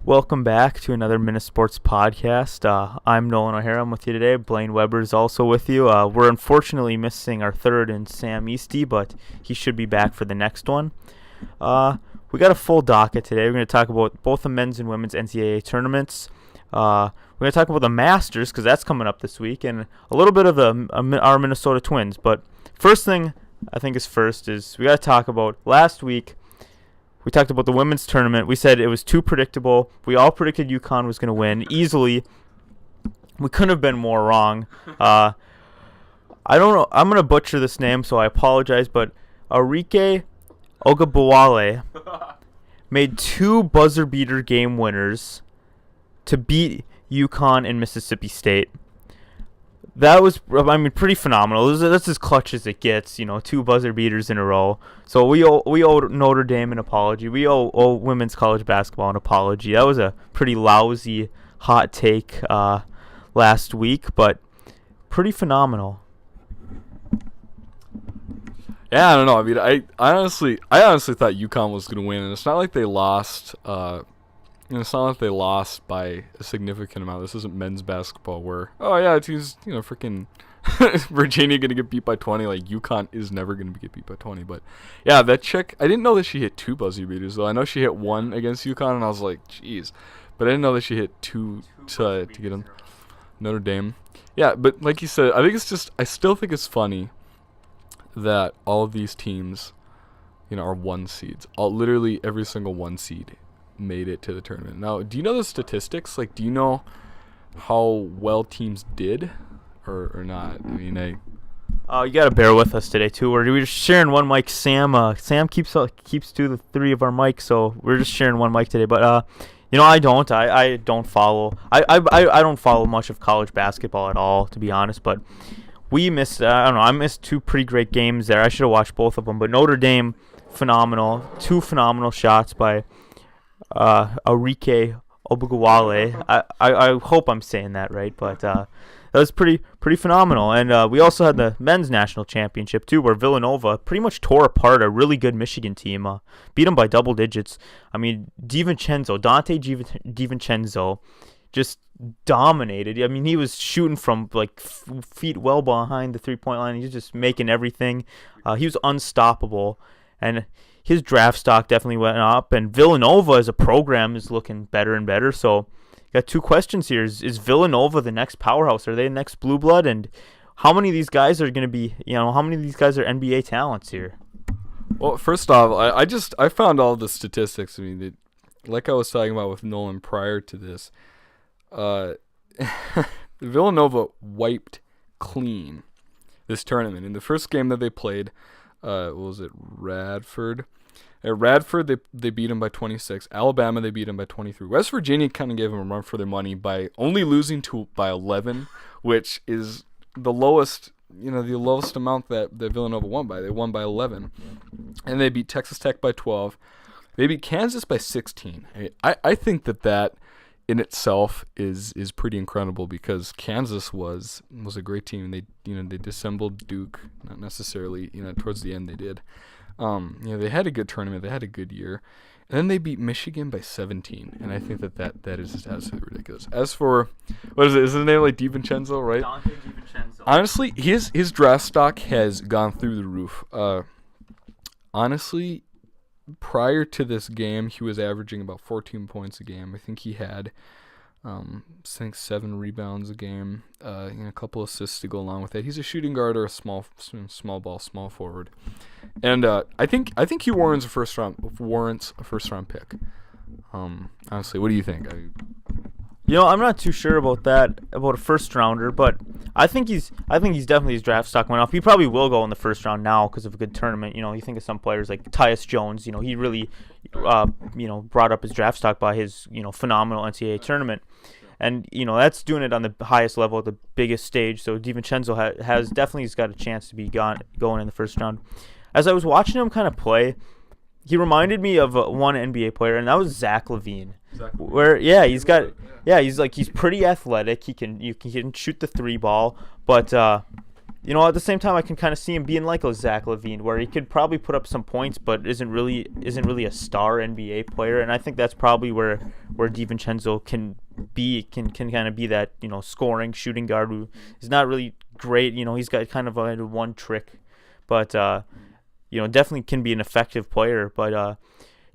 Welcome back to another MinneSports podcast. I'm Nolan O'Hara. I'm with you today. Blaine Weber is also with you. We're unfortunately missing our third in Sam Easty, but he should be back for the next one. We got a full docket today. We're going to talk about both the men's and women's NCAA tournaments. We're going to talk about the Masters because that's coming up this week, and a little bit of our Minnesota Twins. But first thing I think is we got to talk about last week. We talked about the women's tournament. We said it was too predictable. We all predicted UConn was going to win easily. We couldn't have been more wrong. I don't know. I'm going to butcher this name, so I apologize. But Arike Ogunbowale made two buzzer-beater game winners to beat UConn and Mississippi State. That was, pretty phenomenal. That's as clutch as it gets, two buzzer beaters in a row. So we owe Notre Dame an apology. We owe women's college basketball an apology. That was a pretty lousy hot take last week, but pretty phenomenal. Yeah, I don't know. I honestly thought UConn was going to win, and it's not like they lost. It's not like they lost by a significant amount. This isn't men's basketball where, team's, freaking Virginia going to get beat by 20. Like, UConn is never going to get beat by 20. But, yeah, that chick, I didn't know that she hit two buzzer beaters, though. I know she hit one against UConn, and I was like, jeez. But I didn't know that she hit two to get in Notre Dame. Yeah, but like you said, I still think it's funny that all of these teams, are one seeds. Literally every single one seed made it to the tournament. Now, do you know the statistics? Like, do you know how well teams did or not? You gotta bear with us today too. We're just sharing one mic. Sam keeps 2 to 3 of our mics, so we're just sharing one mic today. But I don't follow. I don't follow much of college basketball at all, to be honest. But we missed. I missed two pretty great games there. I should have watched both of them. But Notre Dame, phenomenal. Two phenomenal shots by Arike Ogunbowale. I hope I'm saying that right, but that was pretty phenomenal. And we also had the men's national championship too, where Villanova pretty much tore apart a really good Michigan team, beat them by double digits. Divenchenzo, Divenchenzo, just dominated. He was shooting from like feet well behind the 3-point line. He was just making everything. He was unstoppable, and his draft stock definitely went up, and Villanova as a program is looking better and better. So, got two questions here. Is Villanova the next powerhouse? Are they the next blue blood? And how many of these guys are going to be, how many of these guys are NBA talents here? Well, first off, I found all the statistics. Like I was talking about with Nolan prior to this, Villanova wiped clean this tournament. In the first game that they played, what was it, Radford? At Radford, they beat them by 26. Alabama, they beat them by 23. West Virginia kind of gave them a run for their money by only losing by 11, which is the lowest, the lowest amount that Villanova won by. They won by 11. And they beat Texas Tech by 12. They beat Kansas by 16. I think that in itself is pretty incredible because Kansas was a great team. They dissembled Duke, not necessarily, towards the end they did. They had a good tournament, they had a good year. And then they beat Michigan by 17, and I think that is just absolutely ridiculous. As for, what is it? Is his name like Divenchenzo, right? Divenchenzo. Honestly, his draft stock has gone through the roof. Honestly, prior to this game, he was averaging about 14 points a game. I think he had, 7 rebounds a game, a couple assists to go along with it. He's a shooting guard or a small ball, small forward, and I think he warrants a first round pick. Honestly, what do you think? I'm not too sure about a first rounder, but I think he's definitely, his draft stock went up. He probably will go in the first round now because of a good tournament. You think of some players like Tyus Jones. He really, brought up his draft stock by his, phenomenal NCAA tournament, and that's doing it on the highest level, the biggest stage. So Divenchenzo has definitely got a chance to be going in the first round. As I was watching him kind of play, he reminded me of one NBA player, and that was Zach LaVine. He's pretty athletic. He can shoot the 3 ball, but at the same time, I can kind of see him being like a Zach LaVine, where he could probably put up some points, but isn't really a star NBA player. And I think that's probably where Divenchenzo can kind of be that scoring shooting guard who is not really great. He's got kind of a one trick, but definitely can be an effective player. But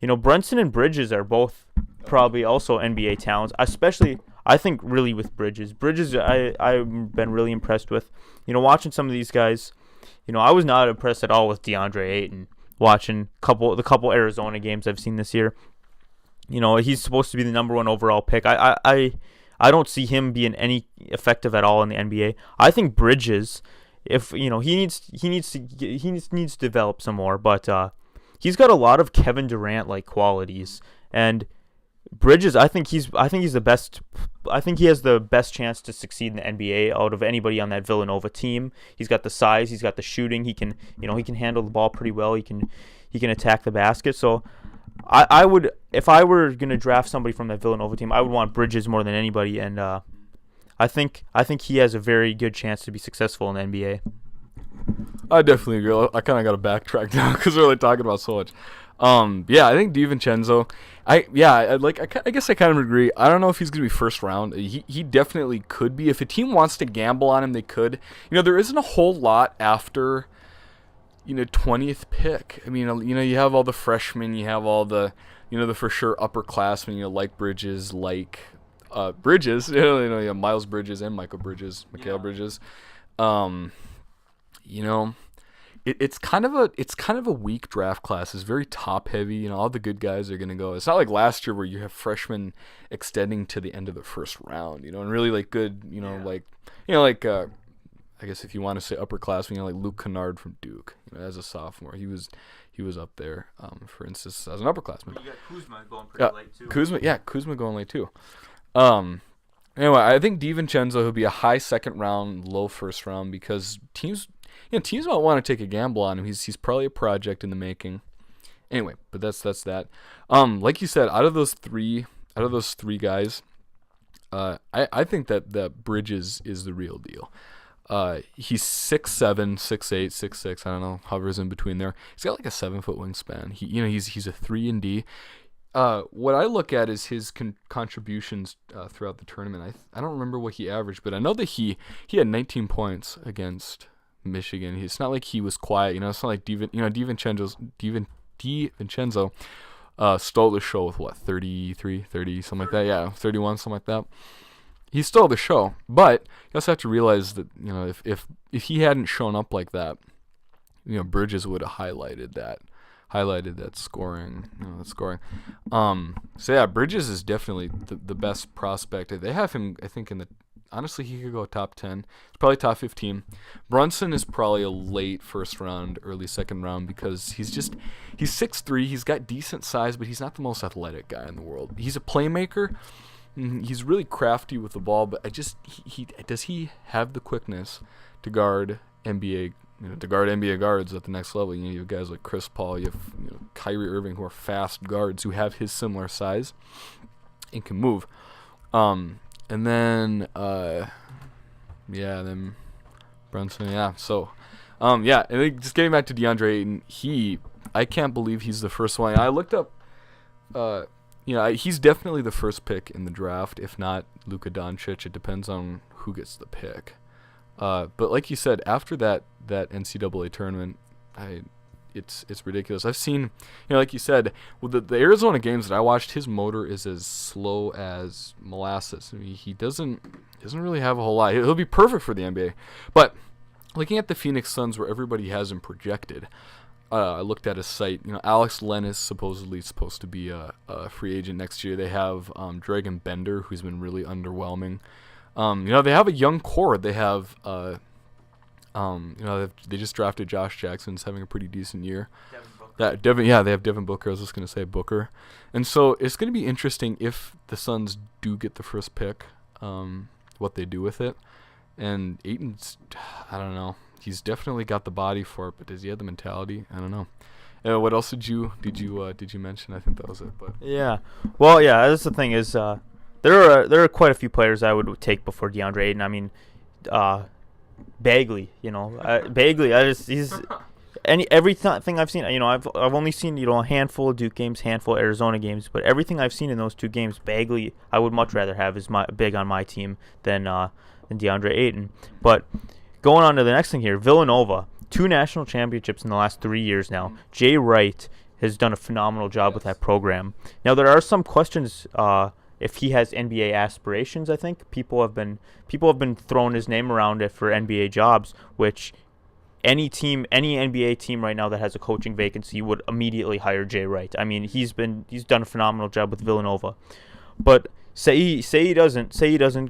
Brunson and Brdiges are both probably also NBA talents, especially I think really with Brdiges. I've been really impressed with. Watching some of these guys, I was not impressed at all with DeAndre Ayton. Watching the couple Arizona games I've seen this year, he's supposed to be the number 1 overall pick. I don't see him being any effective at all in the NBA. I think Brdiges, if he needs to develop some more, but he's got a lot of Kevin Durant like qualities, and Brdiges, I think he's the best. I think he has the best chance to succeed in the NBA out of anybody on that Villanova team. He's got the size, he's got the shooting. He can handle the ball pretty well. He can attack the basket. So I would, if I were gonna draft somebody from that Villanova team, I would want Brdiges more than anybody. And I think he has a very good chance to be successful in the NBA. I definitely agree. I kind of got to backtrack now because we're talking about so much. I think Divenchenzo. I guess I kind of agree. I don't know if he's gonna be first round. He definitely could be. If a team wants to gamble on him, they could. There isn't a whole lot after 20th pick. I mean, you have all the freshmen, you have all the the for sure upperclassmen, like Brdiges, like Brdiges. You have Miles Brdiges and Mikal Bridges. It's kind of a weak draft class. It's very top heavy. All the good guys are gonna go. It's not like last year where you have freshmen extending to the end of the first round. And really like good. I guess if you want to say upperclassmen, like Luke Kennard from Duke. As a sophomore, he was up there. For instance, as an upperclassman. You got Kuzma going pretty late too. Kuzma going late too. Anyway, I think Divenchenzo will be a high second round, low first round because teams might want to take a gamble on him. He's probably a project in the making. Anyway, but that's that. Like you said, out of those three guys, I think that Brdiges is the real deal. He's 6'7", 6'8", 6'6", I don't know, hovers in between there. He's got like a 7-foot wingspan. He's a 3-and-D. What I look at is his contributions throughout the tournament. I don't remember what he averaged, but I know that he had 19 points against Michigan. It's not like he was quiet. It's not like Divenchenzo stole the show with what, 33, 30, something like that. Yeah, 31, something like that. He stole the show, but you also have to realize that if he hadn't shown up like that, Brdiges would have highlighted that scoring. Brdiges is definitely the best prospect. They have him, I think, honestly, he could go top 10. It's probably top 15. Brunson is probably a late first round, early second round because he's 6'3". He's got decent size, but he's not the most athletic guy in the world. He's a playmaker. He's really crafty with the ball, but does he have the quickness to guard NBA? To guard NBA guards at the next level. You have guys like Chris Paul, you have Kyrie Irving, who are fast guards who have his similar size and can move. And then then Brunson, yeah. So, and then just getting back to DeAndre Ayton, I can't believe he's the first one. I looked up, he's definitely the first pick in the draft, if not Luka Doncic. It depends on who gets the pick. But like you said, after that NCAA tournament, it's ridiculous. I've seen, like you said, with the Arizona games that I watched, his motor is as slow as molasses. I mean, he doesn't really have a whole lot. He'll be perfect for the NBA. But looking at the Phoenix Suns, where everybody has him projected, I looked at his site. Alex Len is supposedly supposed to be a free agent next year. They have Dragon Bender, who's been really underwhelming. They have a young core. They have, they just drafted Josh Jackson, who's having a pretty decent year. They have Devin Booker. I was just going to say Booker. And so it's going to be interesting if the Suns do get the first pick, what they do with it. And Ayton's, I don't know. He's definitely got the body for it, but does he have the mentality? I don't know. What else did you mention? I think that was it. But yeah, well, yeah. That's the thing is, there are quite a few players I would take before DeAndre Ayton. I mean, Bagley, Bagley. Everything I've seen, I've only seen a handful of Duke games, handful of Arizona games, but everything I've seen in those 2 games, Bagley, I would much rather have as big on my team than DeAndre Ayton. But going on to the next thing here, Villanova, 2 national championships in the last 3 years now. Jay Wright has done a phenomenal job with that program. Now there are some questions if he has NBA aspirations. I think people have been throwing his name around it for NBA jobs, which any NBA team right now that has a coaching vacancy would immediately hire Jay Wright. I mean, he's done a phenomenal job with Villanova. But say he doesn't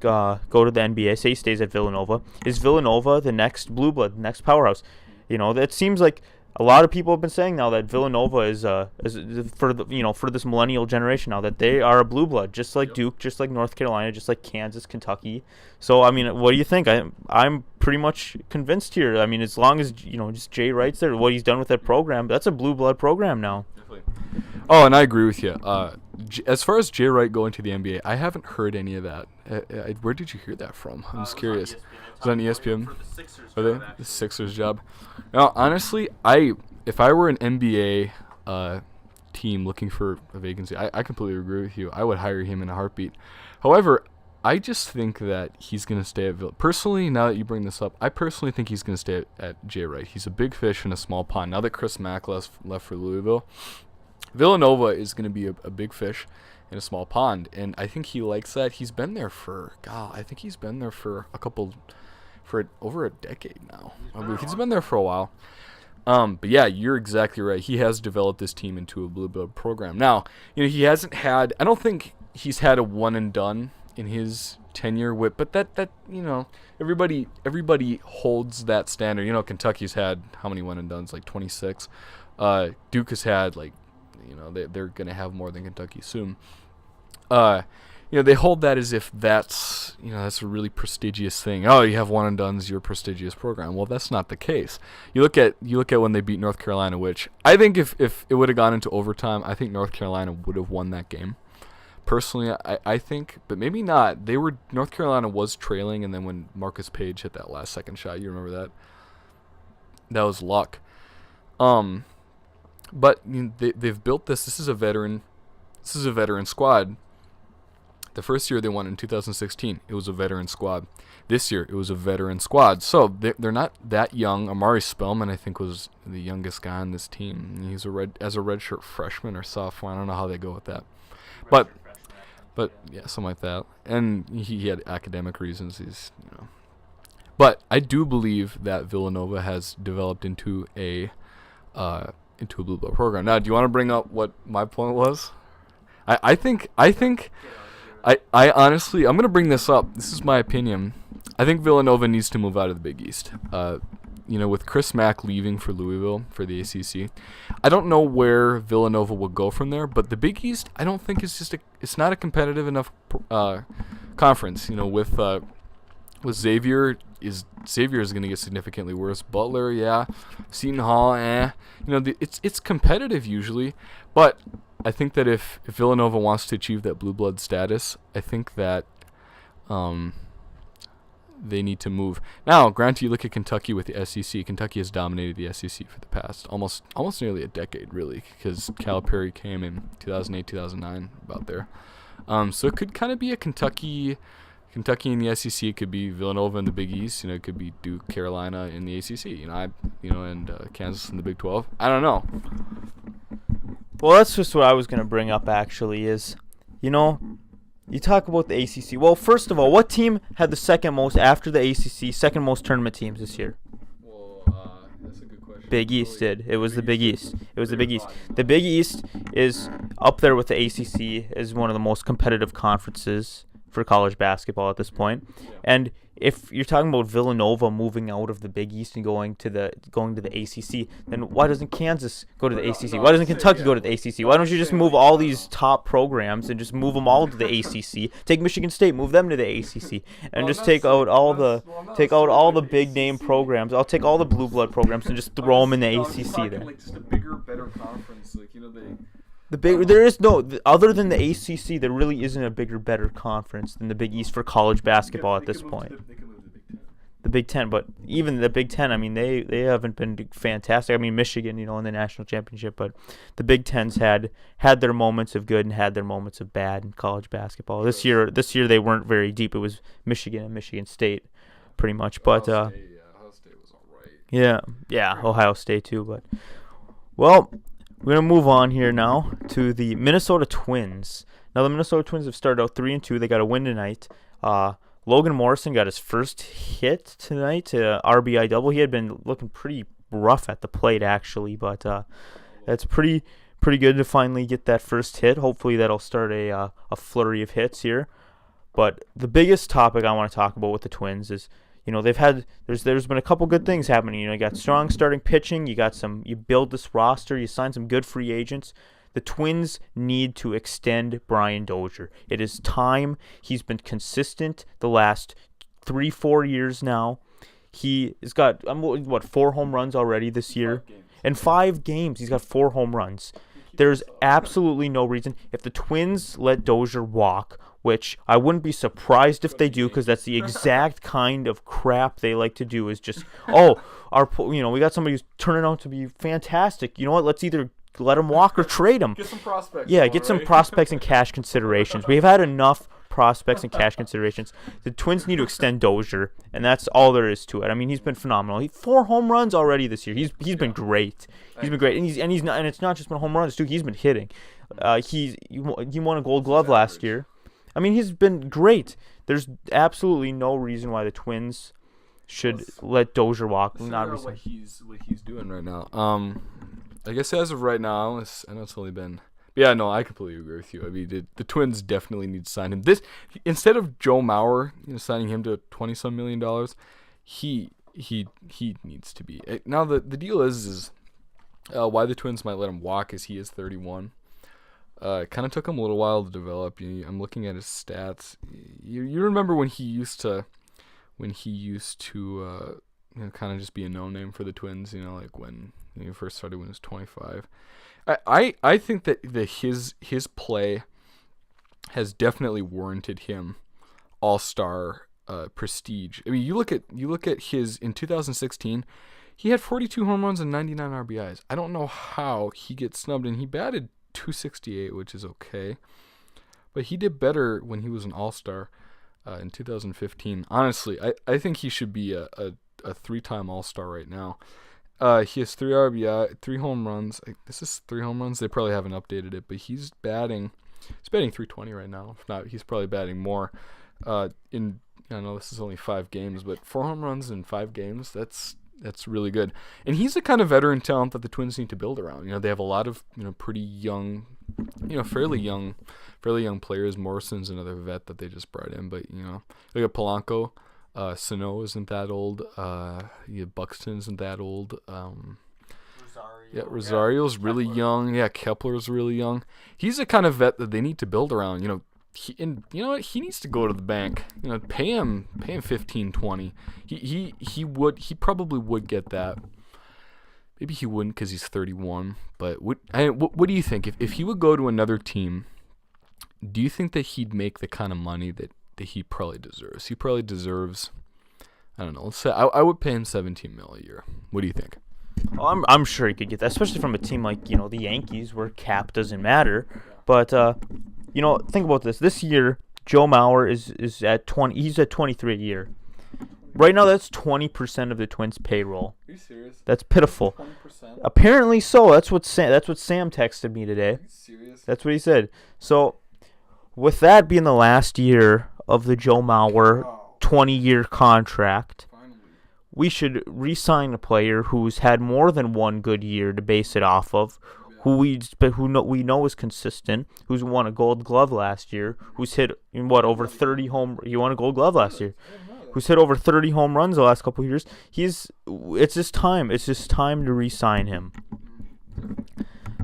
go to the NBA. Say he stays at Villanova. Is Villanova the next blue blood, the next powerhouse? That seems like a lot of people have been saying now that Villanova is for this millennial generation now that they are a blue blood, just like Duke, just like North Carolina, just like Kansas, Kentucky. So I mean, what do you think? I'm pretty much convinced here. I mean, as long as just Jay Wright's there, what he's done with that program, that's a blue blood program now. Definitely. Oh, and I agree with you. As far as Jay Wright going to the NBA, I haven't heard any of that. Where did you hear that from? I'm just curious. Was that on ESPN? For the Sixers. The Sixers job. Now, honestly, if I were an NBA team looking for a vacancy, I completely agree with you. I would hire him in a heartbeat. However, I just think that he's going to stay at Villanova. Personally, now that you bring this up, I personally think he's going to stay at Jay Wright. He's a big fish in a small pond. Now that Chris Mack left for Louisville, Villanova is going to be a big fish in a small pond, and I think he likes that. He's been there for over a decade now. He's been there for a while. But yeah, you're exactly right. He has developed this team into a blue blood program. Now, he hasn't had. I don't think he's had a one and done in his tenure with. But that everybody holds that standard. Kentucky's had how many one and dones? Like 26. Duke has had they're gonna have more than Kentucky soon. They hold that as if that's a really prestigious thing. Oh, you have one and done's your prestigious program. Well, that's not the case. You look at when they beat North Carolina, which I think if it would have gone into overtime, I think North Carolina would have won that game. Personally, I think, but maybe not. North Carolina was trailing, and then when Marcus Page hit that last second shot, you remember that? That was luck. But they've built this. This is a veteran squad. The first year they won in 2016, it was a veteran squad. This year, it was a veteran squad. So they're not that young. Amari Spellman, I think, was the youngest guy on this team. He's a redshirt freshman or sophomore. I don't know how they go with that. But yeah, something like that. And he had academic reasons. But I do believe that Villanova has developed into a blue blood program. Now, do you want to bring up what my point was? I think honestly, I'm going to bring this up. This is my opinion. I think Villanova needs to move out of the Big East. With Chris Mack leaving for Louisville for the ACC, I don't know where Villanova will go from there, but the Big East, I don't think it's not a competitive enough conference. With Xavier is going to get significantly worse. Butler, yeah. Seton Hall, it's competitive usually, but I think that if Villanova wants to achieve that blue blood status, I think that they need to move. Now, granted, you look at Kentucky with the SEC. Kentucky has dominated the SEC for the past almost nearly a decade, really, because Calipari came in 2008, 2009, about there. So it could kind of be a Kentucky in the SEC. It could be Villanova in the Big East. It could be Duke, Carolina in the ACC. And Kansas in the Big 12. I don't know. Well, that's just what I was going to bring up, actually, is, you talk about the ACC. Well, first of all, what team had the second most, after the ACC, second most tournament teams this year? Well, that's a good question. Big East did. It was the Big East. The Big East is up there with the ACC as one of the most competitive conferences for college basketball at this point. Yeah. And if you're talking about Villanova moving out of the Big East and going to the ACC, then why doesn't Kansas go to the ACC? Why doesn't Kentucky go to the ACC? Why don't you just move all these top programs and just move them all to the ACC? Take Michigan State, move them to the ACC, and just take out all the big name programs. I'll take all the blue blood programs and just throw them in the ACC there. Like just a bigger, better conference, there is no, other than the ACC, there really isn't a bigger, better conference than the Big East for college basketball at this point. the Big Ten. But even the Big Ten, I mean, they haven't been fantastic. I mean, Michigan, in the national championship, but the Big Ten's had their moments of good and had their moments of bad in college basketball. This year they weren't very deep. It was Michigan and Michigan State, pretty much. But Ohio State was all right. Yeah, Ohio State too. But well, we're gonna move on here now to the Minnesota Twins. Now the Minnesota Twins have started out 3-2. They got a win tonight. Logan Morrison got his first hit tonight, RBI double. He had been looking pretty rough at the plate, actually, but that's pretty good to finally get that first hit. Hopefully that'll start a flurry of hits here. But the biggest topic I want to talk about with the Twins is, there's been a couple good things happening. You got strong starting pitching. You build this roster. You sign some good free agents. The Twins need to extend Brian Dozier. It is time. He's been consistent the last 3-4 years now. He has got, 4 home runs already this year? In 5 games, he's got 4 home runs. There's absolutely no reason. If the Twins let Dozier walk, which I wouldn't be surprised if they do, because that's the exact kind of crap they like to do, is just, we got somebody who's turning out to be fantastic. You know what? Let's either let him walk or trade him. Get some prospects. Yeah, get some prospects and cash considerations. We've had enough prospects and cash considerations. The Twins need to extend Dozier, and that's all there is to it. I mean, he's been phenomenal. 4 home runs already this year. He's been great. He's been great, and he's not. And it's not just been home runs too. He's been hitting. He won a Gold Glove last year. I mean, he's been great. There's absolutely no reason why the Twins should let Dozier walk. Not what he's doing right now. I guess as of right now, I know it's only been. Yeah, no, I completely agree with you. I mean, the Twins definitely need to sign him. Instead of Joe Mauer, signing him to $20-some million, he needs to be. Now the deal is why the Twins might let him walk is he is 31. It kind of took him a little while to develop. I'm looking at his stats. You remember when he used to kind of just be a no-name for the Twins, like when he first started when he was 25. I think that his play has definitely warranted him all-star prestige. I mean, you look at his in 2016, he had 42 home runs and 99 RBIs. I don't know how he gets snubbed, and he batted .268, which is okay, but he did better when he was an all-star in 2015. Honestly, I think he should be a 3-time all-star right now. He has 3 RBI, 3 home runs. This is 3 home runs. They probably haven't updated it, but he's batting 320 right now. If not, he's probably batting more. I know this is only 5 games, but 4 home runs in 5 games, that's really good. And he's the kind of veteran talent that the Twins need to build around. They have a lot of, pretty young, fairly young players. Morrison's another vet that they just brought in, but, look at Polanco. Sano isn't that old. Buxton isn't that old. Rosario's really young. Yeah, Kepler's really young. He's the kind of vet that they need to build around. He needs to go to the bank. Pay him 15, 20. He probably would get that. Maybe he wouldn't because he's 31. But what do you think if he would go to another team? Do you think that he'd make the kind of money that he probably deserves? He probably deserves, I don't know, let's say I would pay him $17 million a year. What do you think? Well, I'm sure he could get that, especially from a team like the Yankees, where cap doesn't matter. But think about this. This year, Joe Mauer is at 20. He's at 23 a year. Right now, that's 20% of the Twins' payroll. Are you serious? That's pitiful. 20%? Apparently so. That's what Sam texted me today. Are you serious? That's what he said. So, with that being the last year of the Joe Mauer 20-year contract, we should re-sign a player who's had more than one good year to base it off of, who we know is consistent, who's won a Gold Glove last year, who's hit over 30 home. He won a Gold Glove last year. Who's hit over 30 home runs the last couple of years. It's just time. It's just time to re-sign him.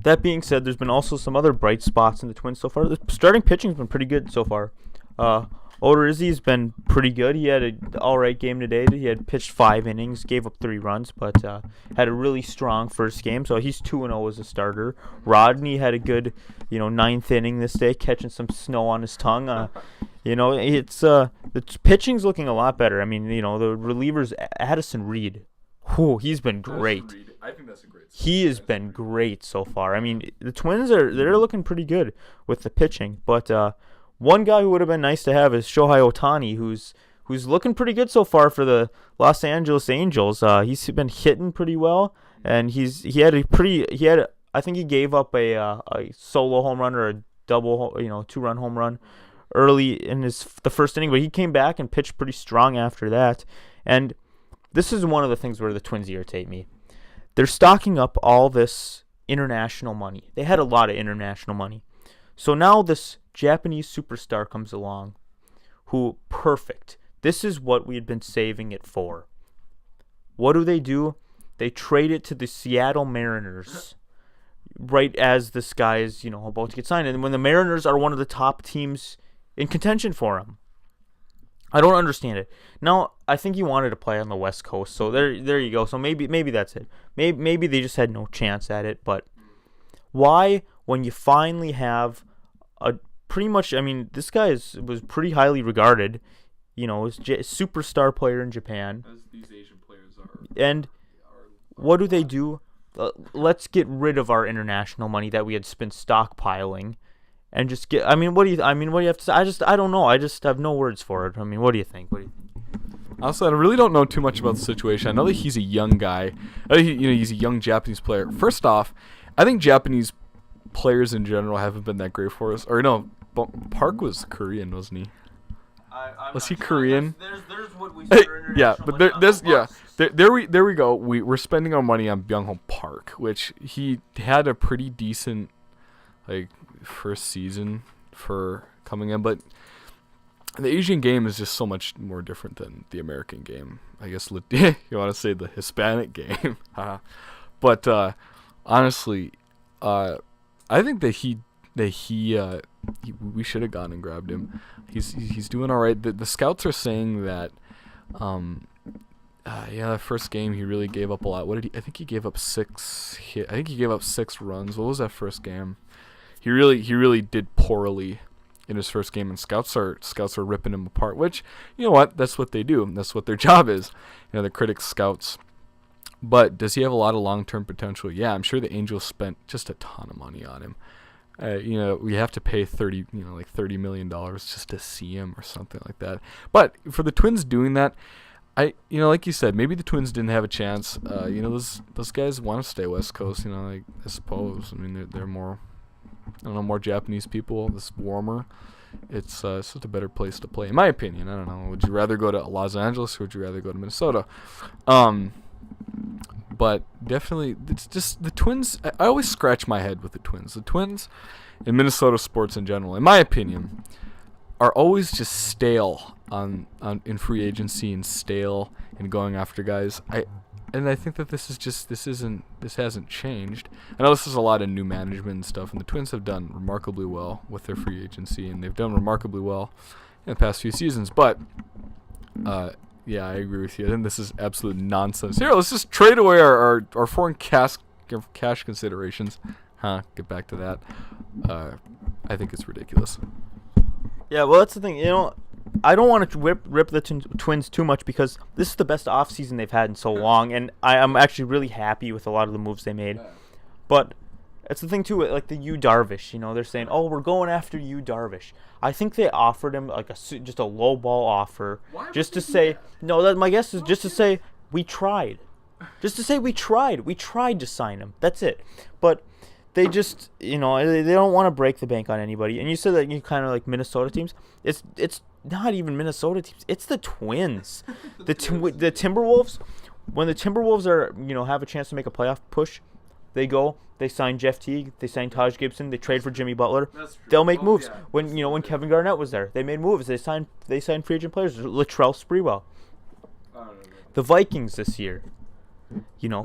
That being said, there's been also some other bright spots in the Twins so far. The starting pitching's been pretty good so far. Odorizzi's been pretty good. He had an all-right game today. He had pitched 5 innings, gave up 3 runs, but had a really strong first game. So he's 2-0 as a starter. Rodney had a good, 9th inning this day, catching some snow on his tongue. It's the pitching's looking a lot better. I mean, the relievers, Addison Reed, he's been great. I think that's a great. He has been great so far. I mean, the Twins they're looking pretty good with the pitching, but one guy who would have been nice to have is Shohei Ohtani, who's looking pretty good so far for the Los Angeles Angels. He's been hitting pretty well, and I think he gave up a solo home run or a double, 2-run home run early in the first inning, but he came back and pitched pretty strong after that. And this is one of the things where the Twins irritate me. They're stocking up all this international money. They had a lot of international money. So now this Japanese superstar comes along perfect. This is what we had been saving it for. What do? They trade it to the Seattle Mariners right as this guy is, about to get signed. And when the Mariners are one of the top teams in contention for him. I don't understand it. Now, I think he wanted to play on the West Coast, so there you go. So maybe that's it. Maybe they just had no chance at it. But why, when you finally have pretty much, I mean, this guy was pretty highly regarded, was a superstar player in Japan. As these Asian players are. And what do? Let's get rid of our international money that we had been stockpiling. And just get. What do you have to say? I don't know. I just have no words for it. What do you think? Also, I really don't know too much about the situation. I know that he's a young guy. He's a young Japanese player. First off, I think Japanese players in general haven't been that great for us. Or no, Park was Korean, wasn't he? Was he Korean? There's what we yeah, but there we go. We're spending our money on Byung-ho Park, which he had a pretty decent first season for coming in, but the Asian game is just so much more different than the American game. I guess you want to say the Hispanic game, but honestly, I think that we should have gone and grabbed him. He's doing all right. The scouts are saying that, the first game he really gave up a lot. I think he gave up 6 hits. I think he gave up 6 runs. What was that first game? He really did poorly in his first game, and scouts are ripping him apart. Which, you know what? That's what they do. That's what their job is. The critics, scouts. But does he have a lot of long-term potential? Yeah, I'm sure the Angels spent just a ton of money on him. We have to pay $30 million just to see him or something like that. But for the Twins doing that, like you said, maybe the Twins didn't have a chance. Those guys want to stay West Coast. I suppose. They're more. I don't know, more Japanese people. It's warmer. It's just a better place to play, in my opinion. I don't know. Would you rather go to Los Angeles or would you rather go to Minnesota? But definitely, it's just the Twins. I always scratch my head with the Twins. The Twins in Minnesota sports in general, in my opinion, are always just stale in free agency and stale in going after guys. And I think that this hasn't changed. I know this is a lot of new management and stuff, and the Twins have done remarkably well with their free agency, and they've done remarkably well in the past few seasons. But, yeah, I agree with you. I think this is absolute nonsense. Here, let's just trade away our foreign cash considerations. Get back to that. I think it's ridiculous. Yeah, well, that's the thing. I don't want to rip the Twins too much because this is the best offseason they've had in so long, and I'm actually really happy with a lot of the moves they made. But it's the thing, too, like the Yu Darvish. They're saying, we're going after Yu Darvish. I think they offered him just a low ball offer just to say, my guess is just to say, we tried. Just to say we tried. We tried to sign him. That's it. But they just, they don't want to break the bank on anybody. And you said that you kind of like Minnesota teams. It's not even Minnesota teams. It's the Twins. the Timberwolves. When the Timberwolves are, have a chance to make a playoff push, they sign Jeff Teague, they sign Taj Gibson, they trade for Jimmy Butler. They'll make moves. Yeah. When Kevin Garnett was there, they made moves. They signed free agent players. Latrell Sprewell. The Vikings this year.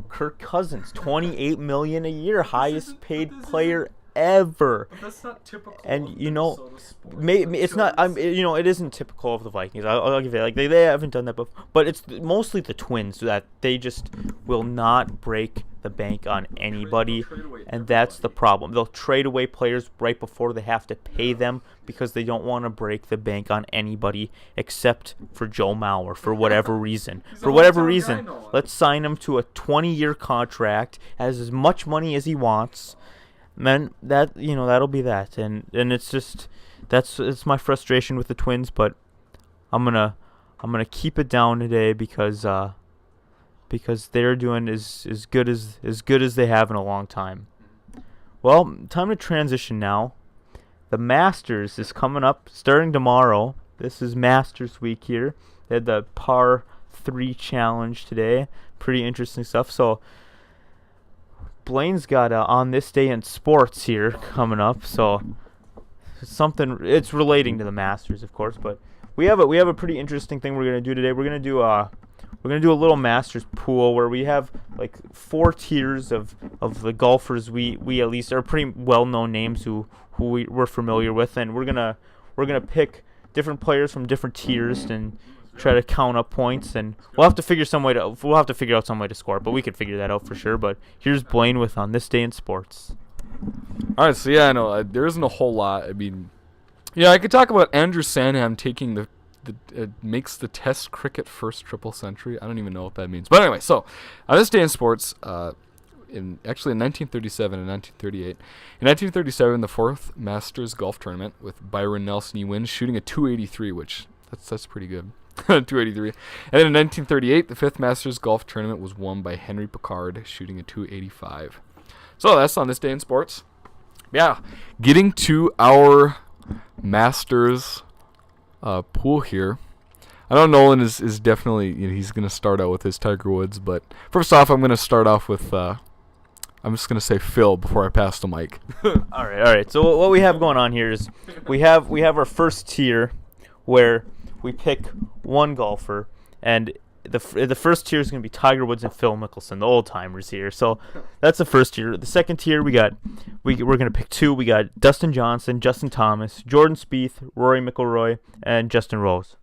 Kirk Cousins, $28 million a year, highest paid player ever. But that's not typical. And of you know, Minnesota sports. it's not. It isn't typical of the Vikings. I'll give it. Like they haven't done that before. But it's mostly the Twins that they just will not break the bank on anybody, and that's the problem. They'll trade away players right before they have to pay them because they don't want to break the bank on anybody except for Joe Mauer for whatever reason. For whatever reason, let's sign him to a 20-year contract, has as much money as he wants. Man, that'll be that, and it's just it's my frustration with the Twins, but I'm gonna keep it down today because they're doing as good as they have in a long time. Well, time to transition now. The Masters is coming up starting tomorrow. This is Masters week here. They had the par 3 challenge today. Pretty interesting stuff. So Blaine's got On This Day in Sports here coming up. So it's relating to the Masters, of course, but we have a pretty interesting thing we're gonna do today. We're gonna do a little Masters pool where we have like 4 tiers of the golfers we at least are pretty well known names who we're familiar with, and we're gonna pick different players from different tiers and try to count up points, and we'll have to figure out some way to score, but we could figure that out for sure. But here's Blaine with On This Day in Sports. All right, so yeah, I know there isn't a whole lot. I mean, yeah, I could talk about Andrew Sanham taking makes the Test cricket first triple century. I don't even know what that means. But anyway, so On This Day in Sports, in 1937 and 1938. In 1937, the 4th Masters Golf Tournament with Byron Nelson, he wins shooting a 283, which that's pretty good. 283. And then in 1938, the 5th Masters Golf Tournament was won by Henry Picard, shooting a 285. So that's On This Day in Sports. Yeah, getting to our Masters pool here. I know Nolan is definitely, he's going to start out with his Tiger Woods, but first off, I'm going to start off with, I'm just going to say Phil before I pass the mic. All right. So what we have going on here is we have our first tier where we pick one golfer, and the first tier is going to be Tiger Woods and Phil Mickelson, the old timers here. So that's the first tier. The second tier we're going to pick 2. We got Dustin Johnson, Justin Thomas, Jordan Spieth, Rory McIlroy, and Justin Rose.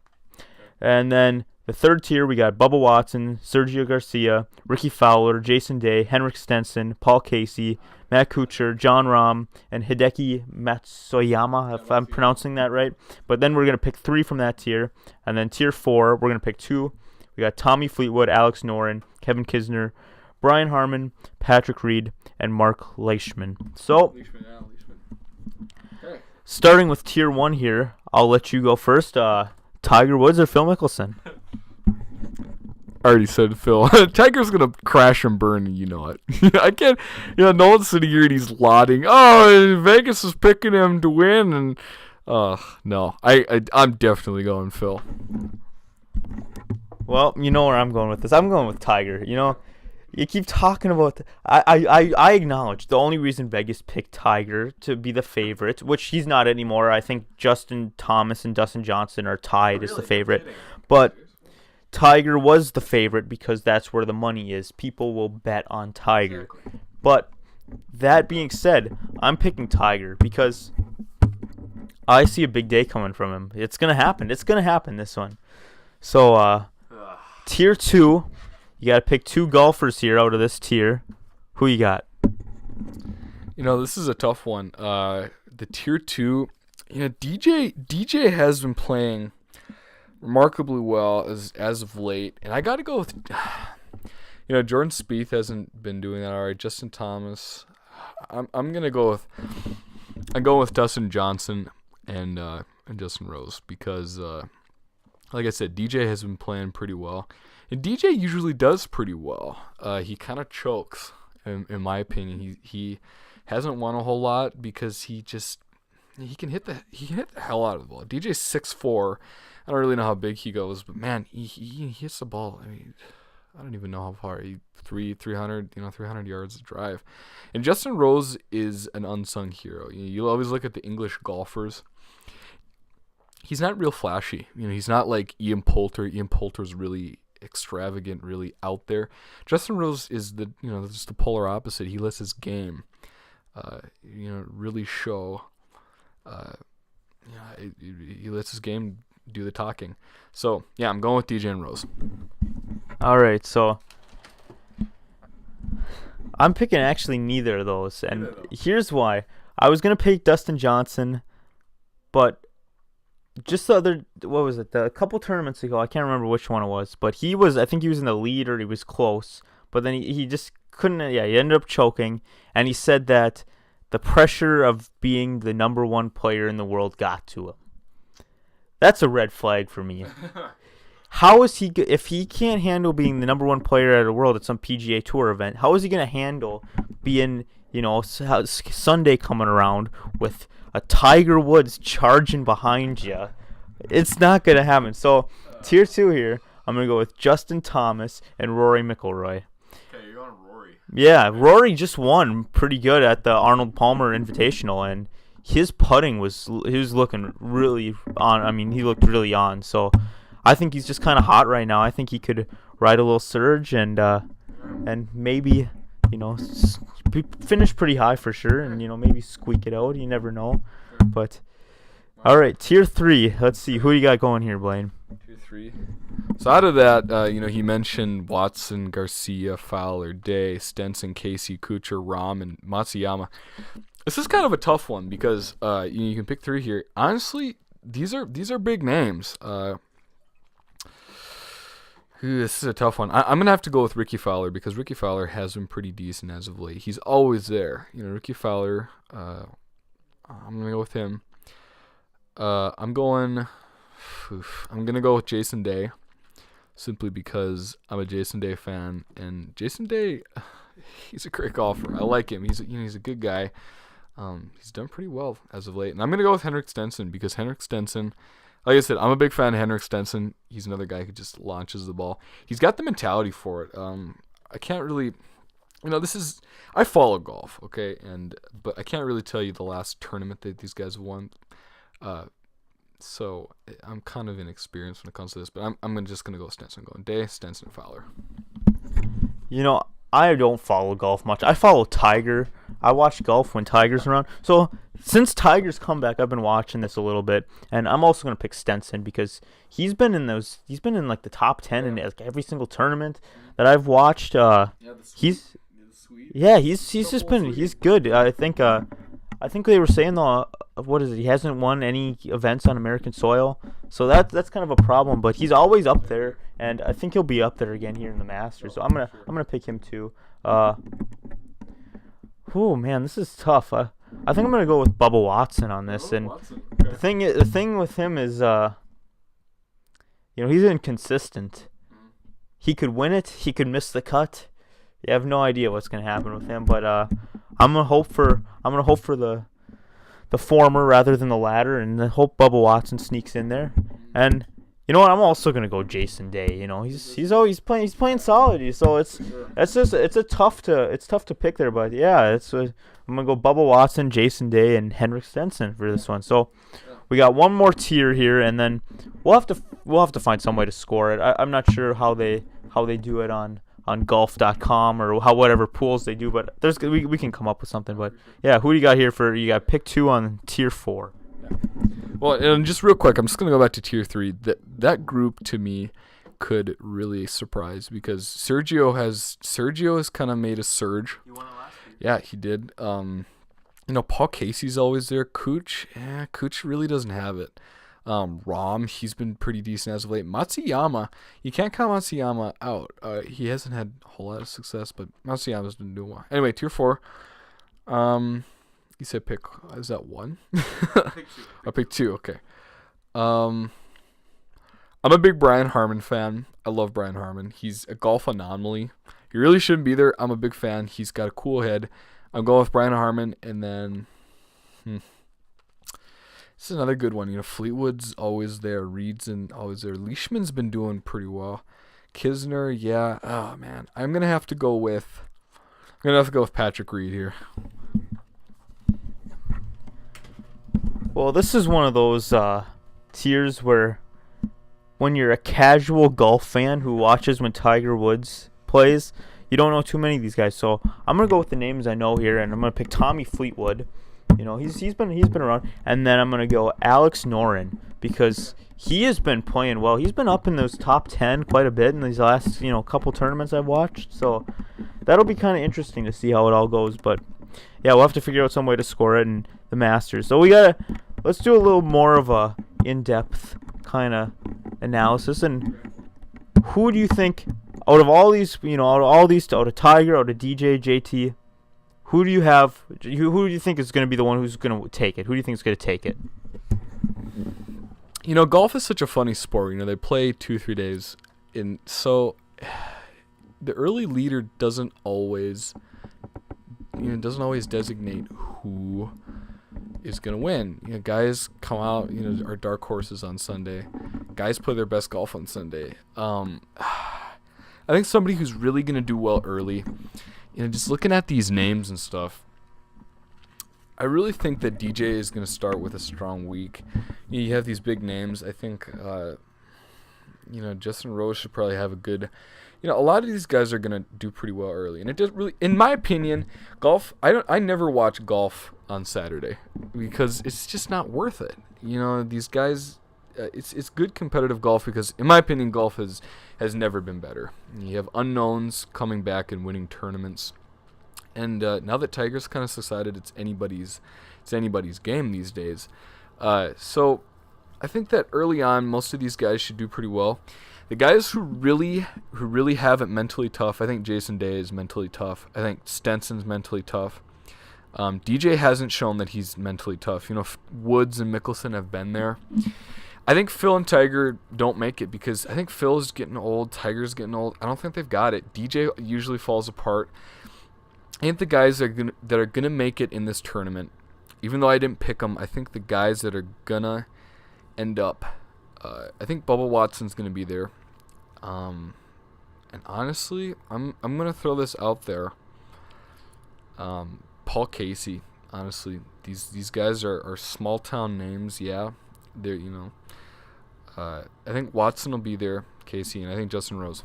And then the third tier we got Bubba Watson, Sergio Garcia, Ricky Fowler, Jason Day, Henrik Stenson, Paul Casey, Matt Kuchar, John Rahm, and Hideki Matsuyama, if I'm pronouncing that right. But then we're going to pick 3 from that tier. And then tier 4, we're going to pick 2. We got Tommy Fleetwood, Alex Noren, Kevin Kisner, Brian Harmon, Patrick Reed, and Mark Leishman. So, starting with tier 1 here, I'll let you go first. Tiger Woods or Phil Mickelson? I already said Phil. Tiger's going to crash and burn, you know it. I can't, Nolan's sitting here and he's lauding, Vegas is picking him to win, and, no. I'm definitely going Phil. Well, you know where I'm going with this. I'm going with Tiger. You keep talking about I acknowledge the only reason Vegas picked Tiger to be the favorite, which he's not anymore. I think Justin Thomas and Dustin Johnson are tied as the favorite. But Tiger was the favorite because that's where the money is. People will bet on Tiger. Exactly. But that being said, I'm picking Tiger because I see a big day coming from him. It's going to happen. It's going to happen, this one. So, tier 2, you got to pick 2 golfers here out of this tier. Who you got? This is a tough one. The tier 2, DJ has been playing remarkably well as of late, and I got to go with, Jordan Spieth hasn't been doing that all right. Justin Thomas, I'm gonna go with, I'm going with Dustin Johnson and Justin Rose because, like I said, DJ has been playing pretty well. And DJ usually does pretty well. He kind of chokes, in my opinion. He hasn't won a whole lot because he can hit the hell out of the ball. DJ's 6'4". I don't really know how big he goes, but man, he hits the ball. I mean, I don't even know how far. 300 yards to drive. And Justin Rose is an unsung hero. You'll always look at the English golfers. He's not real flashy. He's not like Ian Poulter. Ian Poulter's really extravagant, really out there. Justin Rose is just the polar opposite. He lets his game really show. He lets his game do the talking. So yeah, I'm going with DJ and Rose. All right, so I'm picking actually neither of those, and here's why. I was gonna pick Dustin Johnson, but just a couple tournaments ago, I can't remember which one it was, but I think he was in the lead or he was close, but then he just couldn't, he ended up choking, and he said that the pressure of being the number one player in the world got to him. That's a red flag for me. How is he, if he can't handle being the number one player at the world at some PGA Tour event, how is he going to handle being, Sunday coming around with a Tiger Woods charging behind you? It's not going to happen. So, tier 2 here, I'm going to go with Justin Thomas and Rory McIlroy. Okay, you're going Rory. Yeah, Rory just won pretty good at the Arnold Palmer Invitational, and his putting he was looking really on. I mean, he looked really on. So, I think he's just kind of hot right now. I think he could ride a little surge and maybe, finish pretty high for sure, and maybe squeak it out. You never know. But all right, tier 3. Let's see who you got going here, Blaine. Tier 3. So out of that, he mentioned Watson, Garcia, Fowler, Day, Stenson, Casey, Kuchar, Rahm, and Matsuyama. This is kind of a tough one because you can pick 3 here. Honestly, these are big names. This is a tough one. I'm going to have to go with Ricky Fowler because Ricky Fowler has been pretty decent as of late. He's always there. Ricky Fowler, I'm going to go with him. I'm going to go with Jason Day simply because I'm a Jason Day fan. And Jason Day, he's a great golfer. I like him. He's a good guy. He's done pretty well as of late. And I'm going to go with Henrik Stenson because Henrik Stenson, like I said, I'm a big fan of Henrik Stenson. He's another guy who just launches the ball. He's got the mentality for it. I can't really, I follow golf, okay, but I can't really tell you the last tournament that these guys won. So I'm kind of inexperienced when it comes to this, but I'm just gonna go Stenson, going Day, Stenson, Fowler. I don't follow golf much. I follow Tiger. I watch golf when Tiger's around. So since Tiger's come back, I've been watching this a little bit, and I'm also gonna pick Stenson because he's been in like the top 10 in like every single tournament that I've watched. He's good. I think they were saying he hasn't won any events on American soil, so that's kind of a problem. But he's always up there, and I think he'll be up there again here in the Masters. So I'm gonna pick him too. Oh man, this is tough. I think I'm gonna go with Bubba Watson on this. And the thing with him is, he's inconsistent. He could win it. He could miss the cut. You have no idea what's gonna happen with him. But I'm gonna hope for the former rather than the latter, and hope Bubba Watson sneaks in there. And you know what? I'm also gonna go Jason Day. He's always playing solid. So it's tough to pick there. But yeah, I'm gonna go Bubba Watson, Jason Day, and Henrik Stenson for this one. So we got one more tier here, and then we'll have to find some way to score it. I'm not sure how they do it on golf.com or whatever pools they do, but we can come up with something. But yeah, who do you got here you got pick 2 on tier 4? Well, and just real quick, I'm just gonna go back to tier 3. That group to me could really surprise because Sergio has kind of made a surge. He won it last year. Yeah, he did. Paul Casey's always there. Cooch really doesn't have it. Rahm, he's been pretty decent as of late. Matsuyama, you can't count Matsuyama out. He hasn't had a whole lot of success, but Matsuyama's been doing well. Anyway, tier 4. You said pick, is that 1? Pick 2. I'll pick 2, okay. I'm a big Brian Harman fan. I love Brian Harman. He's a golf anomaly. He really shouldn't be there. I'm a big fan. He's got a cool head. I'm going with Brian Harman, and then this is another good one. Fleetwood's always there. Reed's always there. Leishman's been doing pretty well. Kisner, yeah. Oh man, I'm gonna have to go with Patrick Reed here. Well, this is one of those tiers where when you're a casual golf fan who watches when Tiger Woods plays, you don't know too many of these guys. So I'm gonna go with the names I know here, and I'm gonna pick Tommy Fleetwood. You know, he's been around, and then I'm gonna go Alex Noren because he has been playing well. He's been up in those top 10 quite a bit in these last couple tournaments I've watched. So that'll be kind of interesting to see how it all goes. But yeah, we'll have to figure out some way to score it in the Masters. So let's do a little more of a in-depth kind of analysis. And who do you think out of all these, out of Tiger, out of DJ, JT, who do you think is going to be the one who's going to take it? Who do you think is going to take it? Golf is such a funny sport. They play 2-3 days, and so the early leader doesn't always designate who is going to win. Guys come out, are dark horses on Sunday. Guys play their best golf on Sunday. I think somebody who's really going to do well early, just looking at these names and stuff, I really think that DJ is going to start with a strong week. You have these big names. I think, Justin Rose should probably have a good. A lot of these guys are going to do pretty well early, and it does really, in my opinion, golf. I never watch golf on Saturday because it's just not worth it. These guys. It's good competitive golf because, in my opinion, golf has never been better. You have unknowns coming back and winning tournaments. And now that Tiger's kind of decided it's anybody's game these days. So I think that early on, most of these guys should do pretty well. The guys who really have it mentally tough, I think Jason Day is mentally tough. I think Stenson's mentally tough. DJ hasn't shown that he's mentally tough. Woods and MIckelson have been there. I think Phil and Tiger don't make it because I think Phil's getting old, Tiger's getting old. I don't think they've got it. DJ usually falls apart. I think the guys that are gonna make it in this tournament, even though I didn't pick them, I think the guys that are gonna end up, I think Bubba Watson's gonna be there. And honestly, I'm gonna throw this out there. Paul Casey, honestly, these guys are small town names. Yeah, they're I think Watson will be there, Casey, and I think Justin Rose.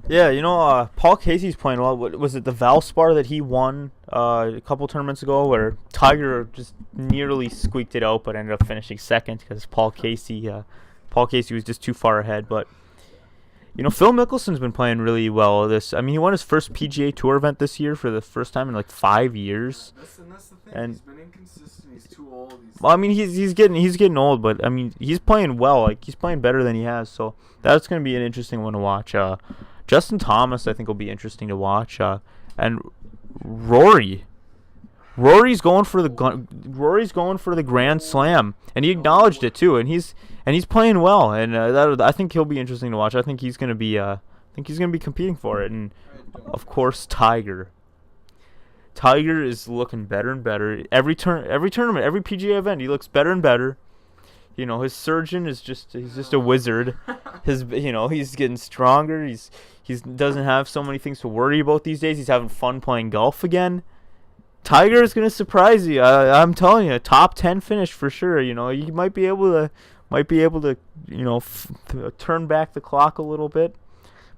Yeah, Paul Casey's playing well. Was it the Valspar that he won a couple tournaments ago where Tiger just nearly squeaked it out but ended up finishing second because Paul Casey was just too far ahead. But, Phil Mickelson's been playing really well. He won his first PGA Tour event this year for the first time in 5 years. That's the thing. And he's been inconsistent. He's too old. He's getting old, but he's playing well. He's playing better than he has. So that's going to be an interesting one to watch. Justin Thomas, I think, will be interesting to watch. And Rory's going for the Grand Slam, and he acknowledged it too. And he's playing well, and I think he'll be interesting to watch. I think he's going to be competing for it. And of course, Tiger. Tiger is looking better and better every tournament, every PGA event. He looks better and better. His surgeon he's just a wizard. He's getting stronger. He doesn't have so many things to worry about these days. He's having fun playing golf again. Tiger is gonna surprise you. I'm telling you, a top 10 finish for sure. You might be able to turn back the clock a little bit,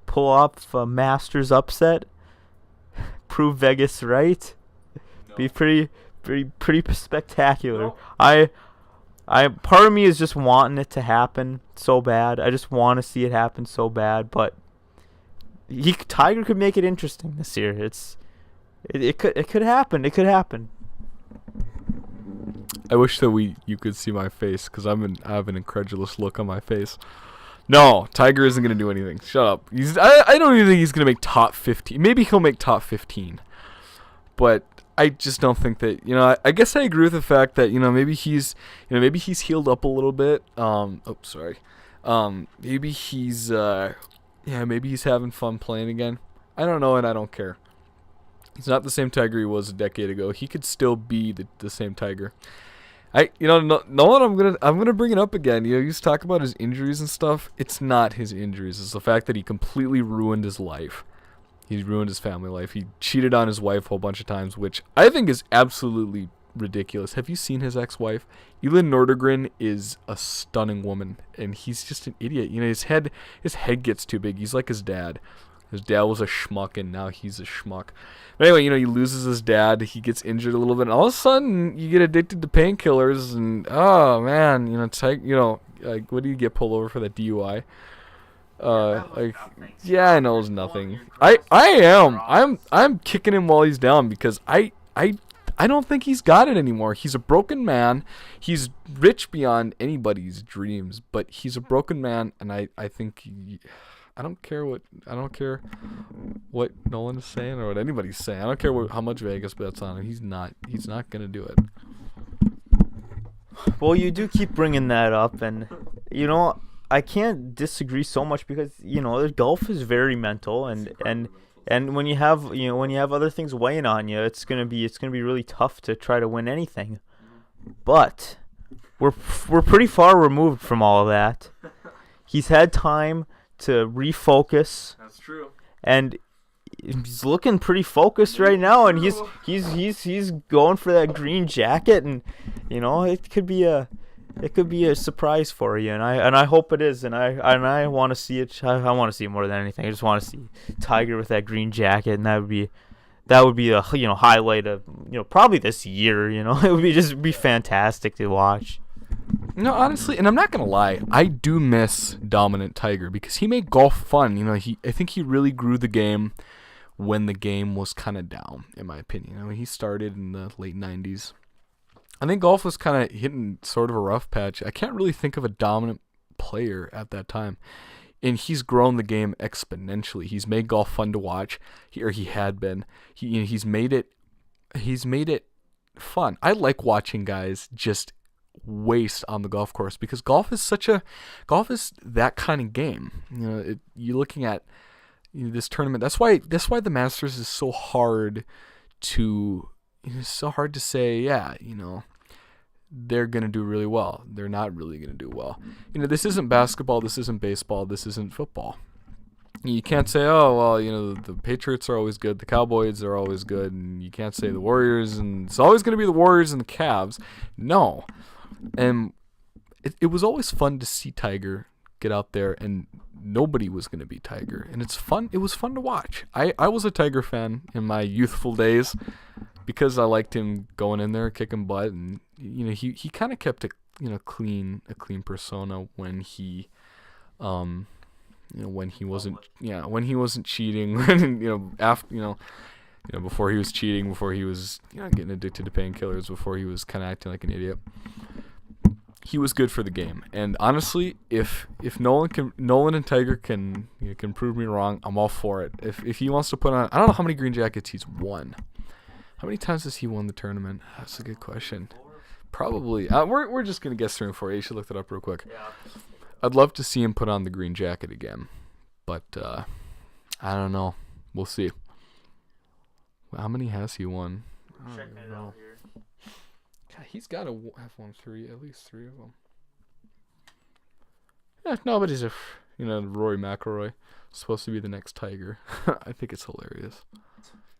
pull off a Masters upset, prove Vegas right. No. Be pretty spectacular. No. I part of me is just wanting it to happen so bad. I just want to see it happen so bad, but Tiger could make it interesting this year. It could happen. It could happen. I wish that you could see my face because I have an incredulous look on my face. No, Tiger isn't going to do anything. Shut up. I don't even think he's going to make top 15. Maybe he'll make top 15. But I just don't think that, I guess I agree with the fact that, maybe he's healed up a little bit. Maybe he's having fun playing again. I don't know, and I don't care. He's not the same Tiger he was a decade ago. He could still be the same Tiger. Nolan, I'm gonna bring it up again. You used to talk about his injuries and stuff. It's not his injuries. It's the fact that he completely ruined his life. He ruined his family life. He cheated on his wife a whole bunch of times, which I think is absolutely ridiculous. Have you seen his ex-wife? Elin Nordegren is a stunning woman, and he's just an idiot. His head gets too big. He's like his dad. His dad was a schmuck, and now he's a schmuck. But anyway, he loses his dad. He gets injured a little bit. And all of a sudden, you get addicted to painkillers, and oh man, it's like like what do you get pulled over for that DUI? I know it's nothing. I'm kicking him while he's down because I don't think he's got it anymore. He's a broken man. He's rich beyond anybody's dreams, but he's a broken man, and I think I don't care what Nolan is saying or what anybody's saying. I don't care how much Vegas bets on him. He's not gonna do it. Well, you do keep bringing that up, and I can't disagree so much because golf is very mental, and when you have other things weighing on you, it's gonna be really tough to try to win anything. But we're pretty far removed from all of that. He's had time to refocus. That's true. And he's looking pretty focused right now, and he's going for that green jacket, and it could be a surprise for you, and I hope it is, and I want to see it. I want to see it more than anything. I just want to see Tiger with that green jacket, and that would be a highlight of probably this year. It would be fantastic to watch. No, honestly, and I'm not gonna lie, I do miss dominant Tiger because he made golf fun. I think he really grew the game when the game was kind of down, in my opinion. He started in the late '90s. I think golf was kind of hitting sort of a rough patch. I can't really think of a dominant player at that time. And he's grown the game exponentially. He's made golf fun to watch. He had been. He's made it fun. I like watching guys just waste on the golf course because golf is that kind of game. You're looking at this tournament. That's why the Masters is so hard to say, they're going to do really well. They're not really going to do well. This isn't basketball, this isn't baseball, this isn't football. You can't say, the Patriots are always good, the Cowboys are always good, and you can't say the Warriors, and it's always going to be the Warriors and the Cavs. No. And it was always fun to see Tiger get out there, and nobody was going to be Tiger. And it's fun. It was fun to watch. I was a Tiger fan in my youthful days because I liked him going in there, kicking butt, and he kind of kept a clean persona when he wasn't cheating, before he was cheating, before he was getting addicted to painkillers, before he was kind of acting like an idiot. He was good for the game, and honestly, if Nolan and Tiger can prove me wrong, I'm all for it. If he wants to put on, I don't know how many green jackets he's won. How many times has he won the tournament? That's a good question. Probably. We're just gonna guess 3 or 4. You should look that up real quick. Yeah. I'd love to see him put on the green jacket again, but I don't know. We'll see. How many has he won? Checking it out here. God, he's got to have won at least 3 of them. Yeah, no, but he's Rory McIlroy, supposed to be the next Tiger. I think it's hilarious.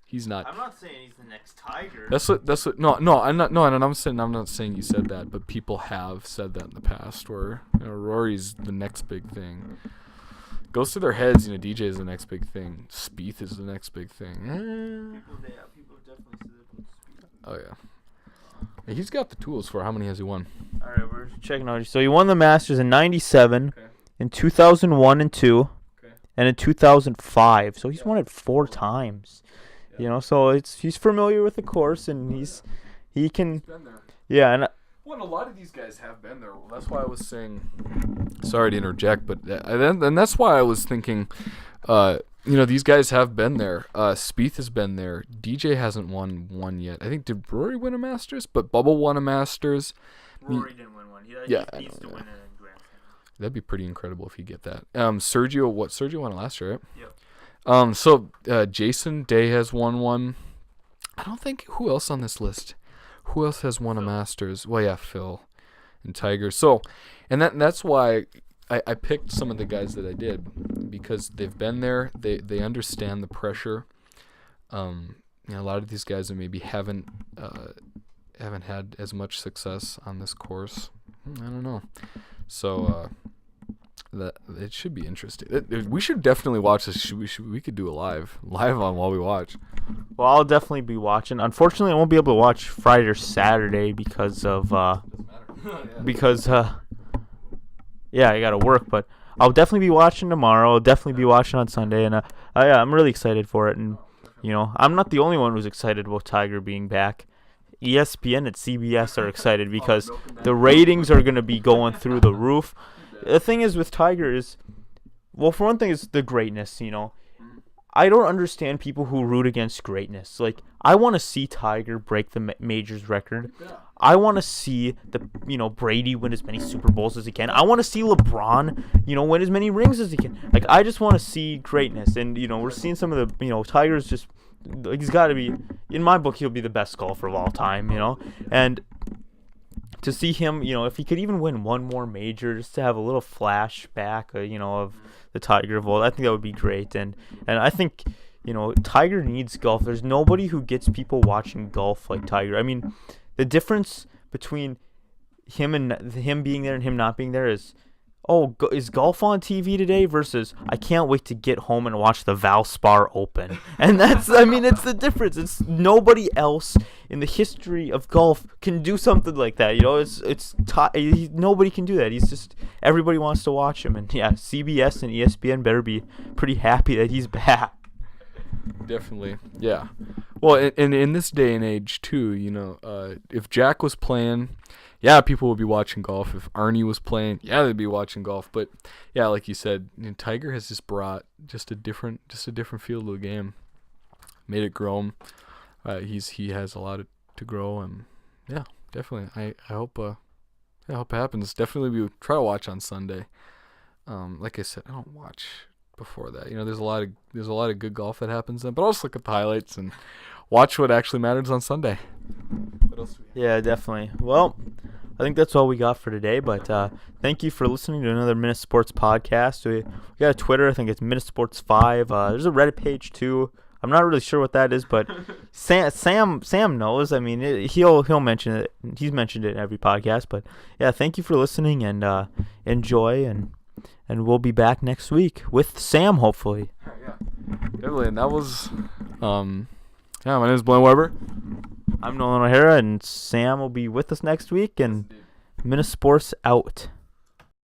He's not. I'm not saying he's the next Tiger. That's what. No, I'm not. No, and I'm not saying you said that, but people have said that in the past, where Rory's the next big thing. Goes through their heads. DJ is the next big thing. Spieth is the next big thing. People have definitely said that. Oh yeah. He's got the tools for how many has he won? All right, we're checking out. So he won the Masters in '97, okay, in 2001 and 2, okay, and in 2005. So he's won it 4 times. Yeah. So he's familiar with the course, and he can. He's been there. Yeah, and. Well, a lot of these guys have been there. That's why I was saying. Sorry to interject, but and that's why I was thinking. These guys have been there. Spieth has been there. DJ hasn't won one yet. I think, did Rory win a Masters? But Bubba won a Masters. Rory didn't win one. He needs to win it in Grand Slam. That'd be pretty incredible if he get that. Sergio won it last year, right? Yep. So Jason Day has won one. I don't think, who else on this list? Who else has won a Masters? Well, yeah, Phil and Tiger. So, and that's why I picked some of the guys that I did, because they've been there. They understand the pressure. A lot of these guys that maybe haven't had as much success on this course. I don't know. So that it should be interesting. We should definitely watch this. We could do a live on while we watch. Well, I'll definitely be watching. Unfortunately, I won't be able to watch Friday or Saturday because of I got to work. But I'll definitely be watching tomorrow. I'll definitely be watching on Sunday, and I'm really excited for it. And I'm not the only one who's excited about Tiger being back. ESPN and CBS are excited because the ratings are going to be going through the roof. The thing is with Tiger is, well, for one thing, is the greatness. I don't understand people who root against greatness. Like, I want to see Tiger break the majors record. I want to see Brady win as many Super Bowls as he can. I want to see LeBron, win as many rings as he can. Like, I just want to see greatness. And, we're seeing some of the, Tiger's just, he's got to be, in my book, he'll be the best golfer of all time, And to see him, if he could even win one more major, just to have a little flashback, of the Tiger of old, I think that would be great. And I think, Tiger needs golf. There's nobody who gets people watching golf like Tiger. I mean, the difference between him being there and him not being there is, is golf on TV today versus I can't wait to get home and watch the Valspar Open. And it's the difference. It's nobody else in the history of golf can do something like that. Nobody can do that. He's just, everybody wants to watch him. And yeah, CBS and ESPN better be pretty happy that he's back. Definitely, yeah. Well, and in this day and age too, if Jack was playing, yeah, people would be watching golf. If Arnie was playing, yeah, they'd be watching golf. But yeah, like you said, Tiger has just brought just a different feel to the game. Made it grow. He has a lot to grow, and yeah, definitely. I hope it happens. Definitely, we try to watch on Sunday. Like I said, I don't watch before that. There's a lot of good golf that happens then, but I'll just look at the highlights and watch what actually matters on Sunday. What else do we have? Yeah, definitely. Well, I think that's all we got for today, but thank you for listening to another MinneSports podcast. We got a Twitter, I think it's MinneSports5. There's a Reddit page too. I'm not really sure what that is, but Sam knows. I mean, he'll mention it. He's mentioned it in every podcast, but yeah, thank you for listening, and enjoy, and we'll be back next week with Sam, hopefully. Yeah, definitely. And that was my name is Blaine Weber. I'm Nolan O'Hara, and Sam will be with us next week, and MinneSports out.